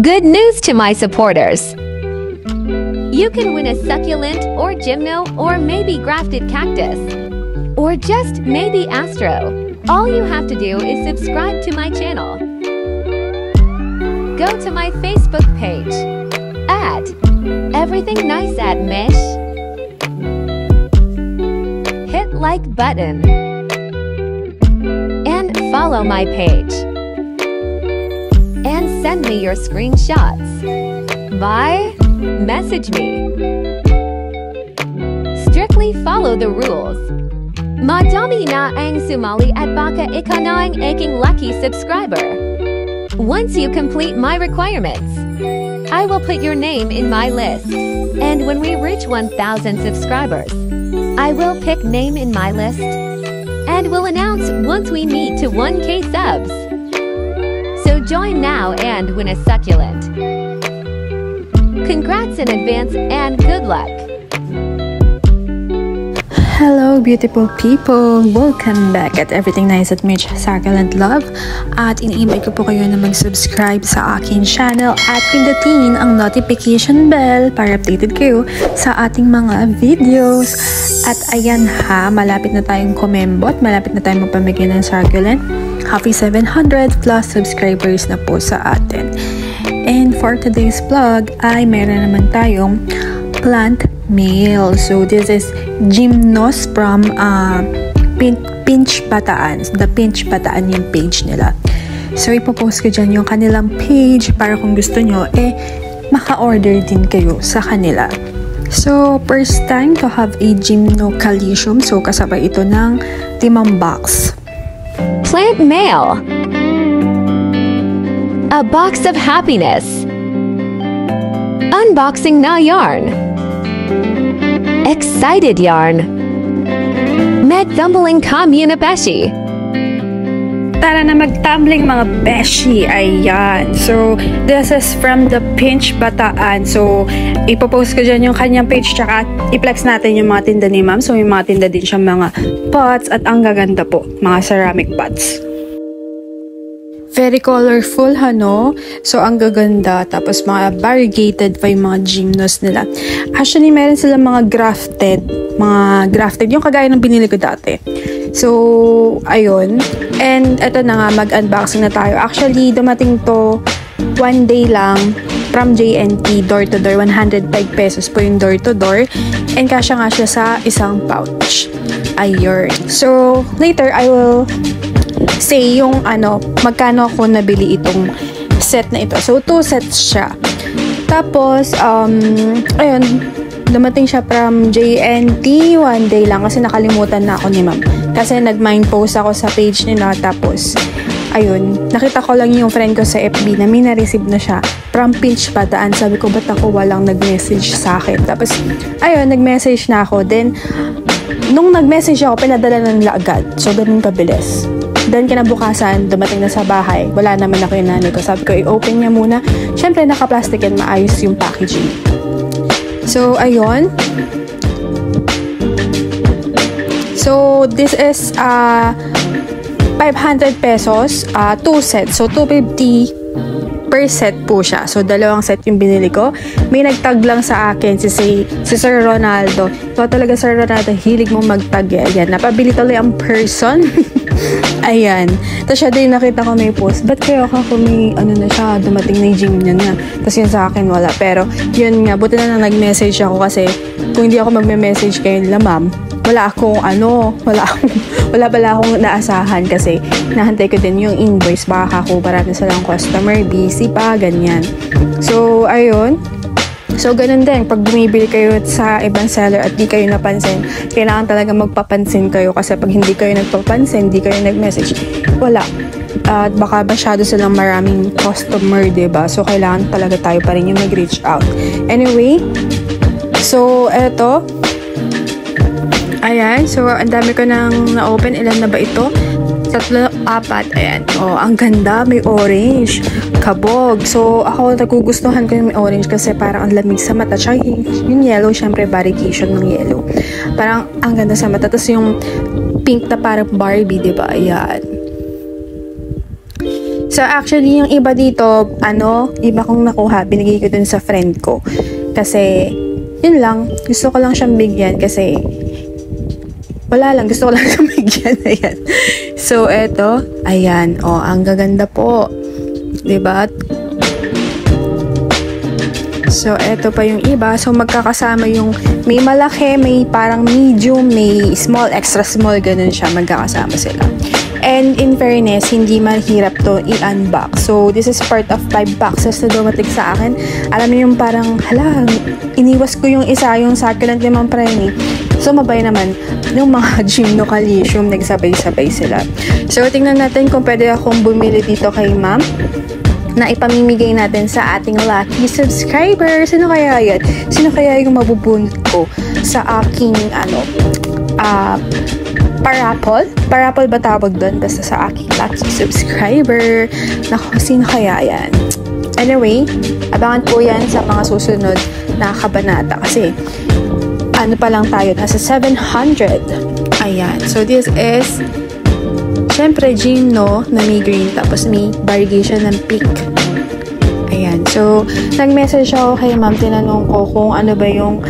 Good news to my supporters! You can win a succulent or gymno or maybe grafted cactus. Or just maybe astro. All you have to do is subscribe to my channel. Go to my Facebook page at Everything Nice at Mish. Hit like button. And follow my page. And send me your screenshots. Bye. Message me. Strictly follow the rules. Madami na ang sumali at baka ikaw na ang aking lucky subscriber. Once you complete my requirements, I will put your name in my list. And when we reach 1,000 subscribers, I will pick name in my list and will announce once we meet to 1K subs. So join now and win a succulent. Congrats in advance and good luck! Hello beautiful people! Welcome back at Everything Nice at Mitch Succulent Love. At ini-invite ko po kayo na mag-subscribe sa aking channel at pindutin ang notification bell para updated kayo sa ating mga videos. At ayan ha, malapit na tayong kumembot, malapit na tayong magpamigay ng succulent. Happy 700 plus subscribers na po sa atin. And for today's vlog ay meron naman tayong plant mail. So this is Gymnos from Pinch Bataan. The Pinch Bataan yung page nila. So ipopost ko dyan yung kanilang page para kung gusto nyo maka-order din kayo sa kanila. So first time to have a Gymno Calcium. So kasabay ito ng 5 box. Plant mail. A box of happiness. Unboxing na yarn. Excited yarn. Med tumbling communipeshi. Tara na mag-tumbling mga beshi. Ayan. So, this is from the Pinch Bataan. So, ipopost ko dyan yung kanyang page tsaka i-flex natin yung mga tinda ni ma'am. So, may mga tinda din siya mga pots at ang gaganda po. Mga ceramic pots. Very colorful, no? So, ang gaganda. Tapos, mga variegated pa yung mga gymnos nila. Actually, meron silang mga grafted. Mga grafted. Yung kagaya ng binili ko dati. So, ayun. And, eto na nga, mag-unboxing na tayo. Actually, dumating to 1 day lang from JNT, door to door. 105 pesos po yung door to door. And, kasya nga siya sa isang pouch. Ayun. So, later, I will say yung magkano ako nabili itong set na ito. So, 2 sets siya. Tapos, ayun, dumating siya from JNT 1 day lang kasi nakalimutan na ako ni ma'am. Kasi nag-mind post ako sa page nila. Tapos, ayun, nakita ko lang yung friend ko sa FB na may na-receive na siya from Pinch Bataan. Sabi ko, ba't ako walang nag-message sa akin? Tapos, ayun, nag-message na ako. Then, nung nag-message ako, pinadala na nila agad. So, ganun kabilis. Then, kinabukasan, dumating na sa bahay. Wala naman ako yung nanay ko. Sabi ko, i-open niya muna. Siyempre, naka-plastic yan. Maayos yung packaging. So, ayun. So, this is 500 pesos. 2 sets. So, 250 per set po siya. So, 2 set yung binili ko. May nagtag lang sa akin si Sir Ronaldo. So, talaga Sir Ronaldo, hilig mong magtag. Ayan, napabili tuloy ang person. Ayan. Tapos siya din nakita ko may post. Ba't kayo ako may na siya, dumating na yung gym niya na. Tapos yun sa akin wala. Pero yun nga, buti na nag-message ako kasi kung hindi ako magme-message kayo nila ma'am, wala pala akong naasahan kasi nahantay ko din yung invoice. Baka ako parang silang customer, busy pa, ganyan. So, ayun. So, ganun din. Pag bumibili kayo sa ibang seller at di kayo napansin, kailangan talaga magpapansin kayo kasi pag hindi kayo nagpapansin, hindi kayo nag-message, wala. At baka masyado silang maraming customer, diba? So, kailangan talaga tayo pa rin yung mag-reach out. Anyway, so, eto. Ayan. So, ang dami ko nang na-open. Ilan na ba ito? 3, 4. Ayan. Oh, ang ganda. May orange. Kabog. So, ako nagugustuhan ko yung may orange kasi parang ang lamig sa mata. Tsaka yung yellow, syempre, variegation ng yellow. Parang ang ganda sa mata. Tapos yung pink na parang Barbie, diba? Ayan. So, actually, yung iba dito, iba kong nakuha, binigay ko dun sa friend ko. Kasi, yun lang, gusto ko lang siyang bigyan kasi, wala lang, gusto ko lang siyang bigyan. Ayan. So, eto, ayan, ang gaganda po. Diba? So, eto pa yung iba. So, magkakasama yung may malaki, may parang medium, may small, extra small, ganun siya. Magkakasama sila. And in fairness, hindi mahirap to i-unbox. So, this is part of 5 boxes na dumating sa akin. Alam niyo yung parang, iniwas ko yung isa, yung succulent ni Ma'am Premi. So, mabay naman, yung mga Gymnocalcium, nagsabay-sabay sila. So, tingnan natin kung pwede akong bumili dito kay Ma'am na ipamimigay natin sa ating lucky subscriber. Sino kaya yan? Sino kaya yung mabubunot ko sa aking, parapol? Parapol ba tawag doon? Basta sa aking lucky subscriber. Naku, sino kaya yan? Anyway, abangan po yan sa mga susunod na kabanata. Kasi, pa lang tayo? Nasa 700. Ayan. So, this is syempre, Gymno na may green, tapos may variegation ng pink. Ayan. So, nag-message ako kay Ma'am, tinanong ko kung ano ba yung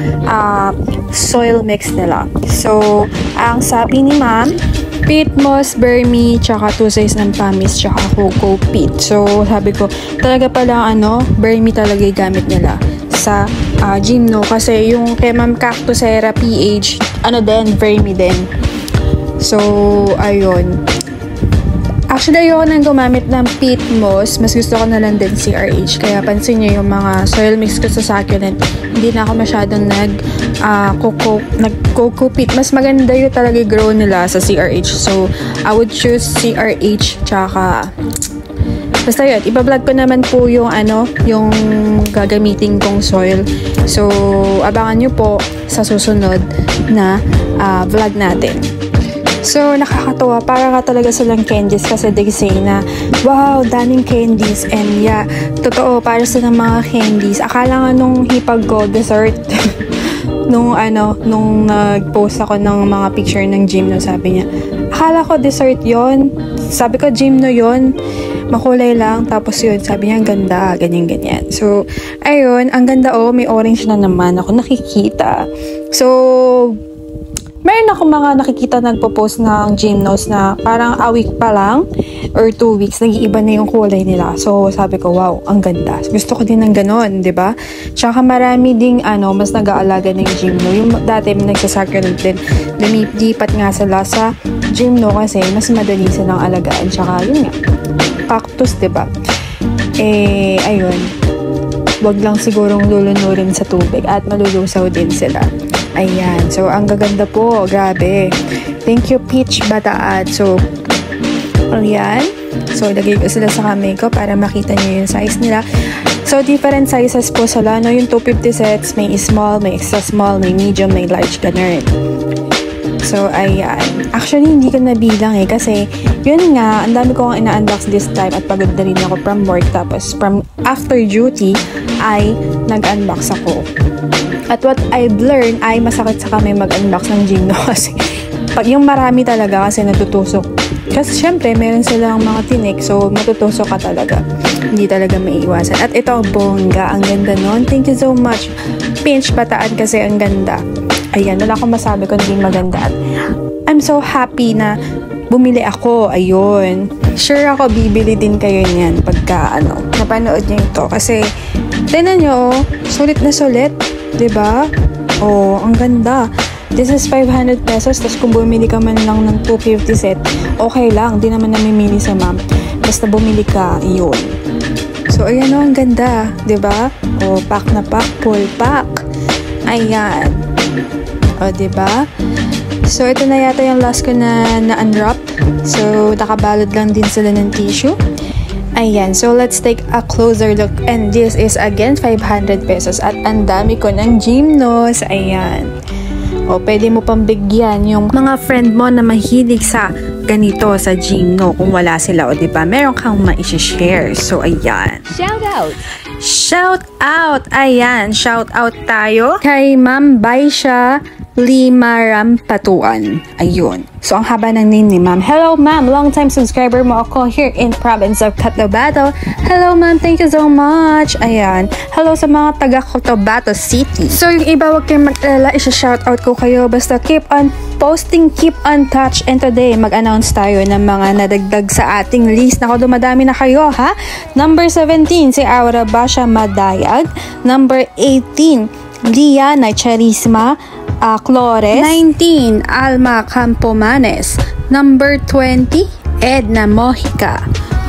soil mix nila. So, ang sabi ni Ma'am, peat moss, vermi, tsaka 2 size ng pumice, tsaka cocoa peat. So, sabi ko, talaga palang vermi talaga yung gamit nila sa Gymno. Kasi yung kay Ma'am Cactusera PH, vermi din. So, ayun. Actually, ayoko nang gumamit ng peat moss. Mas gusto ko na lang din CRH. Kaya pansin nyo yung mga soil mix ko sa succulent. Hindi na ako masyadong nag-cocoa peat. Mas maganda yung talaga grow nila sa CRH. So, I would choose CRH. Tsaka, basta yun. Iba-vlog ko naman po yung yung gagamitin kong soil. So, abangan nyo po sa susunod na vlog natin. So, nakakatuwa. Para ka talaga silang candies kasi they say na, wow, daming candies. And yeah, totoo, para silang mga candies. Akala nga nung hipag ko, dessert, nung nag-post ako ng mga picture ng Gymno, sabi niya, akala ko dessert yon. Sabi ko, Gymno yon. Makulay lang. Tapos yun, sabi niya, ang ganda. Ganyan. So, ayun, ang ganda may orange na naman ako nakikita. So, meron ako mga nakikita nagpo-post ng Gymnos na parang a week pa lang or 2 weeks, nag-iiba na yung kulay nila. So, sabi ko, wow, ang ganda. Gusto ko din ng ganon, di ba? Tsaka marami ding, mas nag-aalaga ng Gymno. Yung dati, nagsasakrament din. Lumipat nga sila sa Gymno kasi mas madali silang alagaan. Tsaka, yun nga, cactus, di ba? Ayun. Wag lang sigurong lulunurin sa tubig at malulusaw din sila. Ayan. So, ang gaganda po. Grabe. Thank you, Peach Bataan. So, ayan. So, ilagay ko sila sa kamay ko para makita nyo yung size nila. So, different sizes po sila. Yung 250 sets, may small, may extra small, may medium, may large, ganun. So, ayan. Actually, hindi ko nabilang kasi, yun nga, ang dami ko ang ina-unbox this time at pagod na rin ako from work. Tapos, from after duty, ay nag-unbox ako. At what I've learned ay masakit sa kamay mag-unbox ng Gymno kasi pag yung marami talaga kasi natutusok. Kasi syempre, meron silang mga tinik so matutusok ka talaga. Hindi talaga maiiwasan. At ito ang bongga. Ang ganda nun. Thank you so much. Pinch Bataan kasi ang ganda. Ayan, wala akong masabi kung hindi maganda. At I'm so happy na bumili ako. Ayun. Sure ako bibili din kayo niyan pagka napanood niyo ito. Kasi, tingnan nyo, sulit na sulit. Diba? Ang ganda. This is 500 pesos. Tapos kung bumili ka man lang ng 250 set, okay lang. Di naman namimili sa ma'am. Basta bumili ka, yun. So, ayan ang ganda. Diba? Pack na pack. Full pack. Ayan. Diba? So, ito na yata yung last ko na unwrap. So, nakabalot lang din sila ng tissue. Ayan, so let's take a closer look. And this is again 500 pesos. At ang dami ko ng Gymnos. Ayan. Pwede mo pang bigyan yung mga friend mo na mahilig sa ganito sa Gymno kung wala sila. Diba? Meron kang ma-share. So, ayan. Shout out! Shout out! Ayan, shout out tayo kay Ma'am Baisha Limarampatuan. Ayun. So, ang haba ng name ni ma'am. Hello, ma'am. Long-time subscriber mo ako here in province of Cotabato. Hello, ma'am. Thank you so much. Ayan. Hello sa mga taga Cotabato City. So, yung iba, wag kayong mag-alala. Isa-shoutout ko kayo. Basta keep on posting, keep on touch. And today, mag-announce tayo ng mga nadagdag sa ating list. Naku, dumadami na kayo, ha? Number 17, si Aura Basha Madayag. Number 18, Liana Charisma Clores. 19, Alma Campomanes. Number 20, Edna Mojica.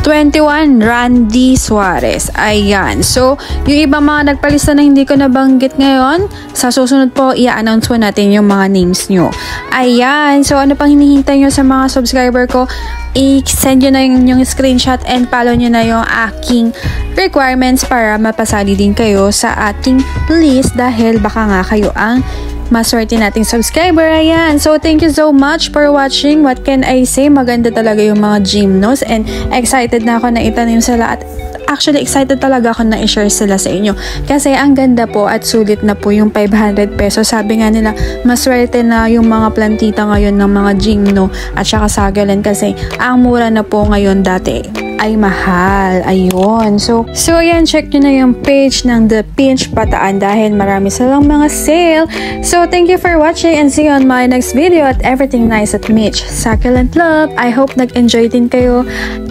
21, Randy Suarez. Ayan. So, yung ibang mga nagpalista na hindi ko nabanggit ngayon, sa susunod po, i-announce po natin yung mga names nyo. Ayan. So, ano pang hinihintay nyo sa mga subscriber ko? I-send nyo na yung screenshot and follow nyo na yung aking requirements para mapasali din kayo sa ating list dahil baka nga kayo ang maswerte nating subscriber. Ayan. So, thank you so much for watching. What can I say? Maganda talaga yung mga gymnos and excited na ako na itanim sila at actually excited talaga ako na i-share sila sa inyo. Kasi ang ganda po at sulit na po yung 500 pesos. Sabi nga nila, maswerte na yung mga plantita ngayon ng mga gymno at saka sagalan kasi ang mura na po ngayon dati ay mahal. Ayun. So ayan, check nyo na yung page ng The Pinch Bataan dahil marami silang mga sale. So, thank you for watching and see you on my next video at Everything Nice at Mitch. Succulent Love. I hope nag-enjoy din kayo.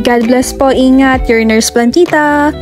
God bless po. Ingat. Your Nurse Plantita.